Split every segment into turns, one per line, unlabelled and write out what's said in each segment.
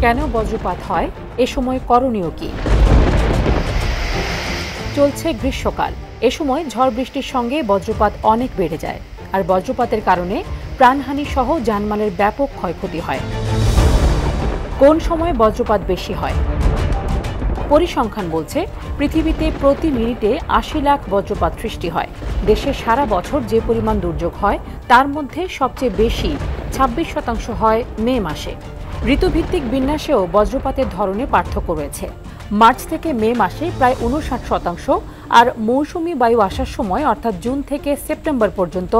কেন বজ্রপাত হয়, এ সময় করণীয় কি? চলছে গ্রীষ্মকাল। এ সময় ঝড় বৃষ্টির সঙ্গে বজ্রপাত অনেক বেড়ে যায়, আর বজ্রপাতের কারণে প্রাণহানি সহ জানমালের ব্যাপক ক্ষয়ক্ষতি হয়। কোন সময় বজ্রপাত বেশি হয়? পরিসংখ্যান বলছে পৃথিবীতে প্রতি মিনিটে ৮০ লাখ বজ্রপাত সৃষ্টি হয়। দেশে সারা বছর যে পরিমাণ দুর্যোগ হয় তার মধ্যে সবচেয়ে বেশি ২৬% হয় মে মাসে। ঋতুভিত্তিক বিন্যাসেও বজ্রপাতের ধরনে পার্থক্য রয়েছে। মার্চ থেকে মে মাসে প্রায় ৫৯%, আর মৌসুমি বায়ু আসার সময় অর্থাৎ জুন থেকে সেপ্টেম্বর পর্যন্ত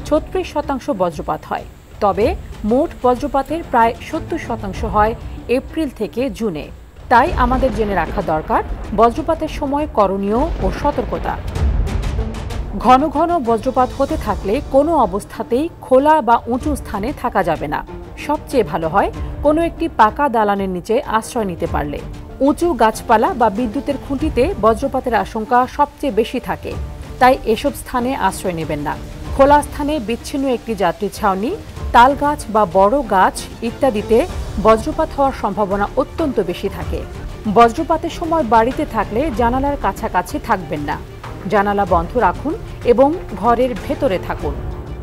৩৬% বজ্রপাত হয়। তবে মোট বজ্রপাতের প্রায় ৭০% হয় এপ্রিল থেকে জুনে। তাই আমাদের জেনে রাখা দরকার বজ্রপাতের সময় করণীয় ও সতর্কতা। ঘন ঘন বজ্রপাত হতে থাকলে কোনো অবস্থাতেই খোলা বা উঁচু স্থানে থাকা যাবে না। সবচেয়ে ভালো হয় কোনো একটি পাকা দালানের নিচে আশ্রয় নিতে পারলে। উঁচু গাছপালা বা বিদ্যুতের খুঁটিতে বজ্রপাতের আশঙ্কা সবচেয়ে বেশি থাকে, তাই এসব স্থানে আশ্রয় নেবেন না। খোলা স্থানে বিচ্ছিন্ন একটি যাত্রী ছাউনি, তাল গাছ বা বড় গাছ ইত্যাদিতে বজ্রপাত হওয়ার সম্ভাবনা অত্যন্ত বেশি থাকে। বজ্রপাতের সময় বাড়িতে থাকলে জানালার কাছাকাছি থাকবেন না। জানালা বন্ধ রাখুন এবং ঘরের ভেতরে থাকুন।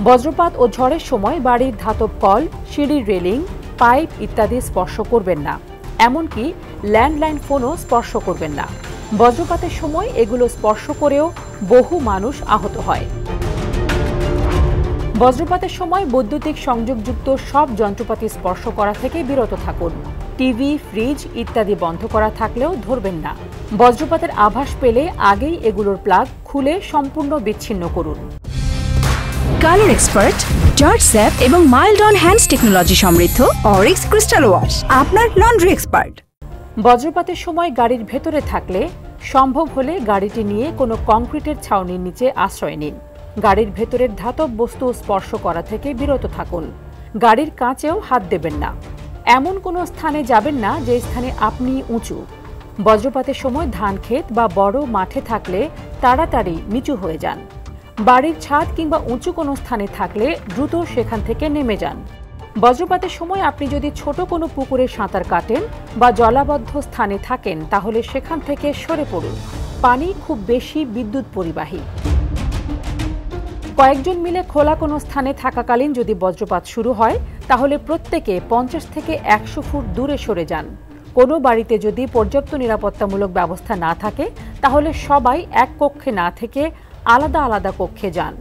বজ্রপাত ও ঝড়ের সময় বাড়ির ধাতব কল, সিঁড়ির রেলিং, পাইপ ইত্যাদি স্পর্শ করবেন না। এমনকি ল্যান্ডলাইন ফোনও স্পর্শ করবেন না। বজ্রপাতের সময় এগুলো স্পর্শ করেও বহু মানুষ আহত হয়। বজ্রপাতের সময় বৈদ্যুতিক সংযোগযুক্ত সব যন্ত্রপাতি স্পর্শ করা থেকে বিরত থাকুন। টিভি, ফ্রিজ ইত্যাদি বন্ধ করা থাকলেও ধরবেন না। বজ্রপাতের আভাস পেলে আগেই এগুলোর প্লাগ খুলে সম্পূর্ণ বিচ্ছিন্ন করুন।
কালার এক্সপার্ট, জর্জ স্যাপ এবং মাইল্ড অন হ্যান্ডস টেকনোলজি সমৃদ্ধ অরিক্স ক্রিস্টাল ওয়াশ আপনার লন্ড্রি এক্সপার্ট।
বজ্রপাতের সময় গাড়ির ভেতরে থাকলে সম্ভব হলে গাড়িটি নিয়ে কোনো কংক্রিটের ছাউনির নিচে আশ্রয় নিন। গাড়ির ভেতরের ধাতব বস্তু স্পর্শ করা থেকে বিরত থাকুন। গাড়ির কাঁচেও হাত দেবেন না। এমন কোনো স্থানে যাবেন না যে স্থানে আপনি উঁচু। বজ্রপাতের সময় ধান ক্ষেত বা বড় মাঠে থাকলে তাড়াতাড়ি নিচু হয়ে যান। বাড়ির ছাদ কিংবা উঁচু কোনো স্থানে থাকলে দ্রুত সেখান থেকে নেমে যান। বজ্রপাতের সময় আপনি যদি ছোট কোনো পুকুরে সাঁতার কাটেন বা জলাবদ্ধ স্থানে থাকেন তাহলে সেখান থেকে সরে পড়ুন। পানি খুব বেশি বিদ্যুৎ পরিবাহী। কয়েকজন মিলে খোলা কোনো স্থানে থাকাকালীন যদি বজ্রপাত শুরু হয় তাহলে প্রত্যেকে ৫০ থেকে ১০০ ফুট দূরে সরে যান। কোনো বাড়িতে যদি পর্যাপ্ত নিরাপত্তামূলক ব্যবস্থা না থাকে তাহলে সবাই এক কক্ষে না থেকে আলাদা আলাদা কক্ষে যান।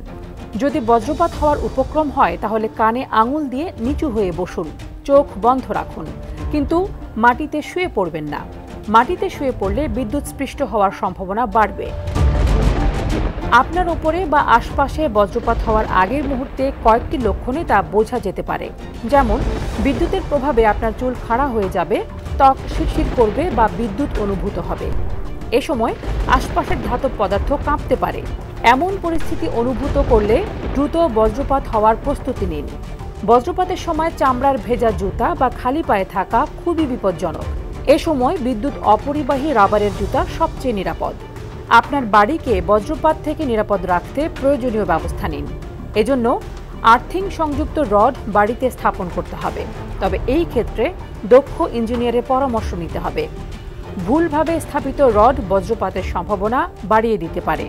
যদি বজ্রপাত হওয়ার উপক্রম হয় তাহলে কানে আঙুল দিয়ে নিচু হয়ে বসুন, চোখ বন্ধ রাখুন, কিন্তু মাটিতে শুয়ে পড়বেন না। মাটিতে শুয়ে পড়লে বিদ্যুৎস্পৃষ্ট হওয়ার সম্ভাবনা বাড়বে। আপনার উপরে বা আশপাশে বজ্রপাত হওয়ার আগের মুহূর্তে কয়েকটি লক্ষণে তা বোঝা যেতে পারে, যেমন বিদ্যুতের প্রভাবে আপনার চুল খাড়া হয়ে যাবে, ত্বক শিরশির করবে বা বিদ্যুৎ অনুভূত হবে। এ সময় আশপাশের ধাতব পদার্থ কাঁপতে পারে। এমন পরিস্থিতি অনুভূত করলে দ্রুত বজ্রপাত হওয়ার প্রস্তুতি নিন। বজ্রপাতের সময় চামড়ার ভেজা জুতা বা খালি পায়ে থাকা খুবই বিপজ্জনক। এ সময় বিদ্যুৎ অপরিবাহী রাবারের জুতা সবচেয়ে নিরাপদ। আপনার বাড়িকে বজ্রপাত থেকে নিরাপদ রাখতে প্রয়োজনীয় ব্যবস্থা নিন। এজন্য আর্থিং সংযুক্ত রড বাড়িতে স্থাপন করতে হবে, তবে এই ক্ষেত্রে দক্ষ ইঞ্জিনিয়ারের পরামর্শ নিতে হবে। ভুলভাবে স্থাপিত রড বজ্রপাতের সম্ভাবনা বাড়িয়ে দিতে পারে।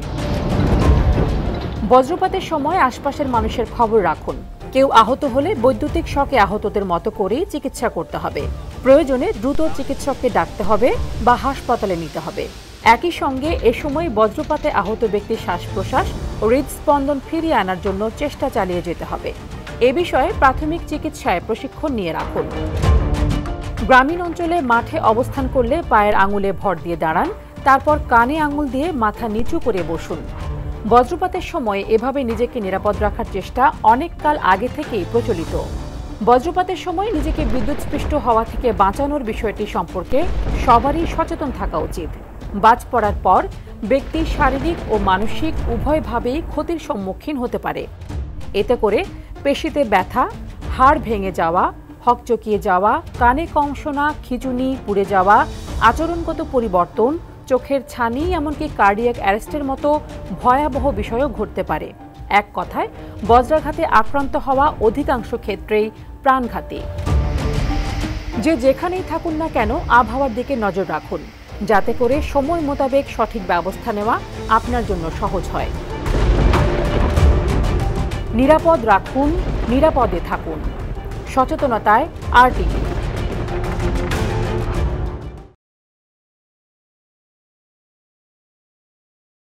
বজ্রপাতের সময় আশপাশের মানুষের খবর রাখুন। কেউ আহত হলে বৈদ্যুতিক শকে আহতদের মতো করেই চিকিৎসা করতে হবে। প্রয়োজনে দ্রুত চিকিৎসককে ডাকতে হবে বা হাসপাতালে নিতে হবে। একই সঙ্গে এ সময় বজ্রপাতে আহত ব্যক্তির শ্বাস প্রশ্বাস ও হৃদস্পন্দন ফিরিয়ে আনার জন্য চেষ্টা চালিয়ে যেতে হবে। এ বিষয়ে প্রাথমিক চিকিৎসায় প্রশিক্ষণ নিয়ে রাখুন। গ্রামীণ অঞ্চলে মাঠে অবস্থান করলে পায়ের আঙুলে ভর দিয়ে দাঁড়ান, তারপর কানে আঙুল দিয়ে মাথা নিচু করে বসুন। বজ্রপাতের সময় এভাবে নিজেকে নিরাপদ রাখার চেষ্টা অনেক কাল আগে থেকেই প্রচলিত। বজ্রপাতের সময় নিজেকে বিদ্যুৎস্পৃষ্ট হওয়া থেকে বাঁচানোর বিষয়টি সম্পর্কে সবারই সচেতন থাকা উচিত। বাজ পড়ার পর ব্যক্তি শারীরিক ও মানসিক উভয়ভাবেই ক্ষতির সম্মুখীন হতে পারে। এতে করে পেশিতে ব্যথা, হাড় ভেঙে যাওয়া, হকচকিয়ে যাওয়া, কানে কম শোনা, খিঁচুনি, পুড়ে যাওয়া, আচরণগত পরিবর্তন, চোখের ছানি, এমনকি কার্ডিয়াক অ্যারেস্টের মতো ভয়াবহ বিষয়ও ঘটতে পারে। এক কথায় বজ্রাঘাতে আক্রান্ত হওয়া অধিকাংশ ক্ষেত্রেই প্রাণঘাতী। যে যেখানেই থাকুন না কেন আবহাওয়ার দিকে নজর রাখুন, যাতে করে সময় মোতাবেক সঠিক ব্যবস্থা নেওয়া আপনার জন্য সহজ হয়। নিরাপদ রাখুন, নিরাপদে থাকুন। সচেতনতায় RTV।